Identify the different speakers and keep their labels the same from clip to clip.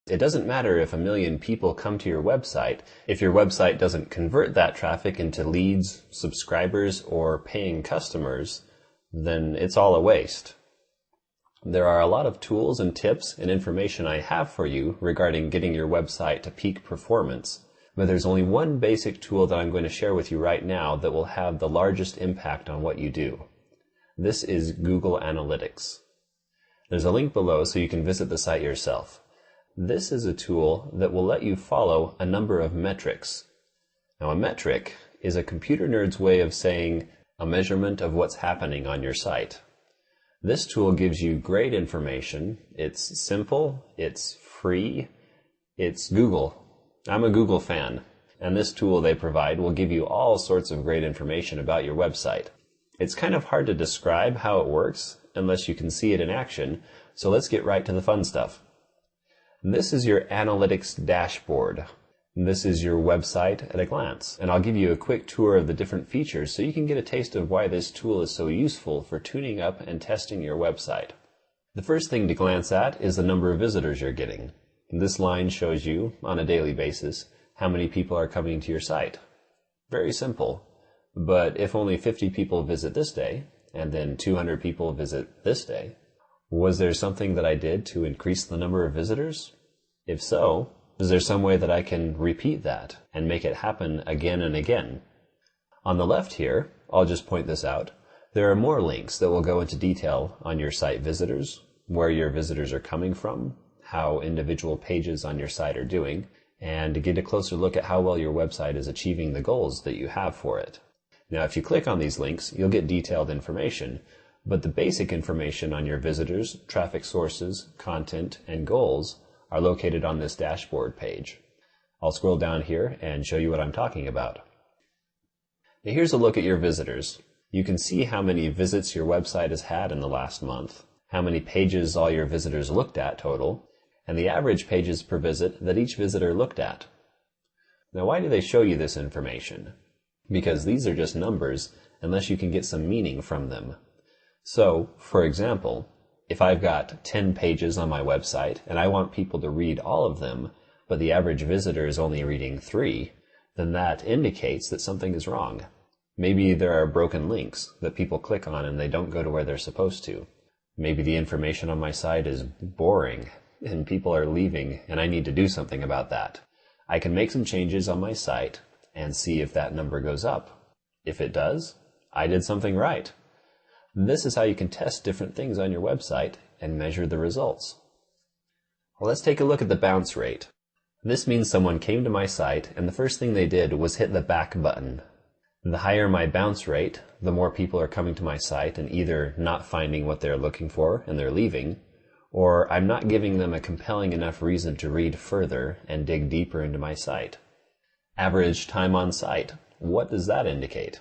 Speaker 1: It doesn't matter if 1 million people come to your website. If your website doesn't convert that traffic into leads, subscribers, or paying customers, then it's all a waste. There are a lot of tools and tips and information I have for you regarding getting your website to peak performance, but there's only one basic tool that I'm going to share with you right now that will have the largest impact on what you do. This is Google Analytics. There's a link below so you can visit the site yourself. This is a tool that will let you follow a number of metrics. Now, a metric is a computer nerd's way of saying a measurement of what's happening on your site. This tool gives you great information. It's simple, it's free, it's Google. I'm a Google fan, and this tool they provide will give you all sorts of great information about your website. It's kind of hard to describe how it works unless you can see it in action, so let's get right to the fun stuff. This is your analytics dashboard. This is your website at a glance, and I'll give you a quick tour of the different features so you can get a taste of why this tool is so useful for tuning up and testing your website. The first thing to glance at is the number of visitors you're getting. This line shows you, on a daily basis, how many people are coming to your site. Very simple, but if only 50 people visit this day, and then 200 people visit this day, was there something that I did to increase the number of visitors? If so, is there some way that I can repeat that and make it happen again and again? On the left here, I'll just point this out, there are more links that will go into detail on your site visitors, where your visitors are coming from, how individual pages on your site are doing, and to get a closer look at how well your website is achieving the goals that you have for it. Now, if you click on these links, you'll get detailed information, but the basic information on your visitors, traffic sources, content, and goals are located on this dashboard page. I'll scroll down here and show you what I'm talking about. Now, here's a look at your visitors. You can see how many visits your website has had in the last month, how many pages all your visitors looked at total, and the average pages per visit that each visitor looked at. Now, why do they show you this information? Because these are just numbers unless you can get some meaning from them. So, for example, if I've got 10 pages on my website and I want people to read all of them, but the average visitor is only reading 3, then that indicates that something is wrong. Maybe there are broken links that people click on and they don't go to where they're supposed to. Maybe the information on my site is boring and people are leaving and I need to do something about that. I can make some changes on my site and see if that number goes up. If it does, I did something right. This is how you can test different things on your website and measure the results. Well, let's take a look at the bounce rate. This means someone came to my site and the first thing they did was hit the back button. The higher my bounce rate, the more people are coming to my site and either not finding what they're looking for and they're leaving, or I'm not giving them a compelling enough reason to read further and dig deeper into my site. Average time on site. What does that indicate?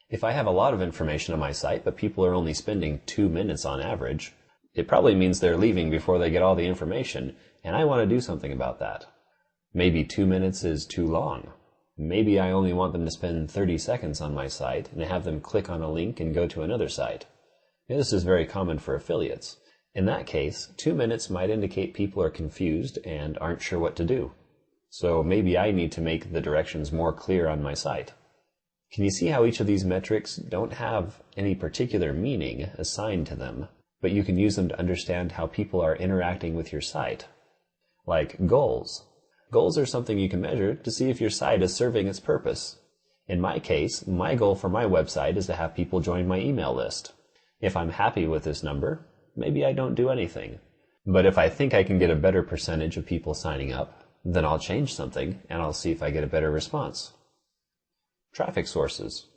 Speaker 1: If I have a lot of information on my site, but people are only spending 2 minutes on average, it probably means they're leaving before they get all the information, and I want to do something about that. Maybe 2 minutes is too long. Maybe I only want them to spend 30 seconds on my site and have them click on a link and go to another site. Now, this is very common for affiliates. In that case, 2 minutes might indicate people are confused and aren't sure what to do. So maybe I need to make the directions more clear on my site. Can you see how each of these metrics don't have any particular meaning assigned to them, but you can use them to understand how people are interacting with your site? Like goals. Goals are something you can measure to see if your site is serving its purpose. In my case, my goal for my website is to have people join my email list. If I'm happy with this number, maybe I don't do anything. But if I think I can get a better percentage of people signing up, then I'll change something and I'll see if I get a better response. Traffic sources.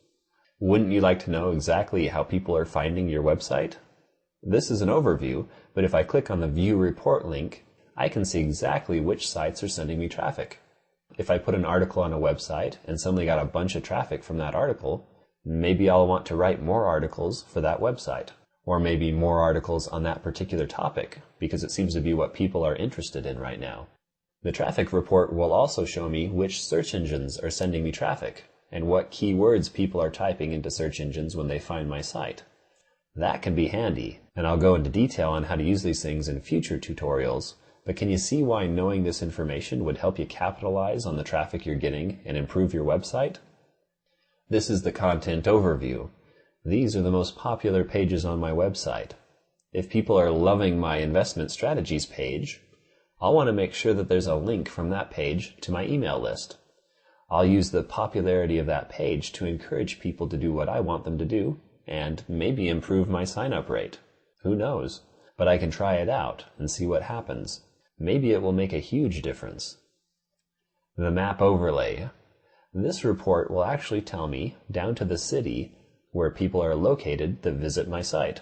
Speaker 1: Wouldn't you like to know exactly how people are finding your website? This is an overview, but if I click on the View Report link, I can see exactly which sites are sending me traffic. If I put an article on a website and suddenly got a bunch of traffic from that article, maybe I'll want to write more articles for that website. Or maybe more articles on that particular topic, because it seems to be what people are interested in right now. The traffic report will also show me which search engines are sending me traffic, and what keywords people are typing into search engines when they find my site. That can be handy, and I'll go into detail on how to use these things in future tutorials, But can you see why knowing this information would help you capitalize on the traffic you're getting and improve your website? This is the content overview. These are the most popular pages on my website. If people are loving my investment strategies page, I'll want to make sure that there's a link from that page to my email list. I'll use the popularity of that page to encourage people to do what I want them to do and maybe improve my sign-up rate. Who knows? But I can try it out and see what happens. Maybe it will make a huge difference. The map overlay. This report will actually tell me, down to the city, where people are located that visit my site.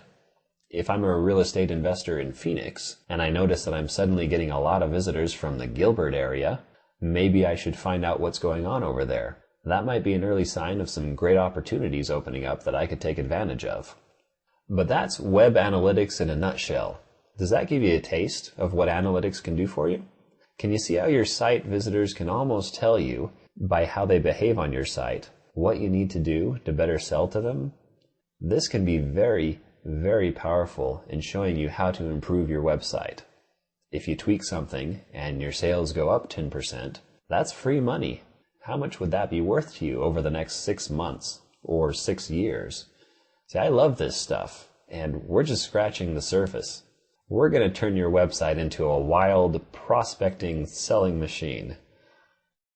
Speaker 1: If I'm a real estate investor in Phoenix, and I notice that I'm suddenly getting a lot of visitors from the Gilbert area, maybe I should find out what's going on over there. That might be an early sign of some great opportunities opening up that I could take advantage of. But that's web analytics in a nutshell. Does that give you a taste of what analytics can do for you? Can you see how your site visitors can almost tell you, by how they behave on your site, what you need to do to better sell to them? This can be very, very powerful in showing you how to improve your website. If you tweak something and your sales go up 10%, that's free money. How much would that be worth to you over the next 6 months or 6 years? See, I love this stuff, and we're just scratching the surface. We're going to turn your website into a wild prospecting selling machine.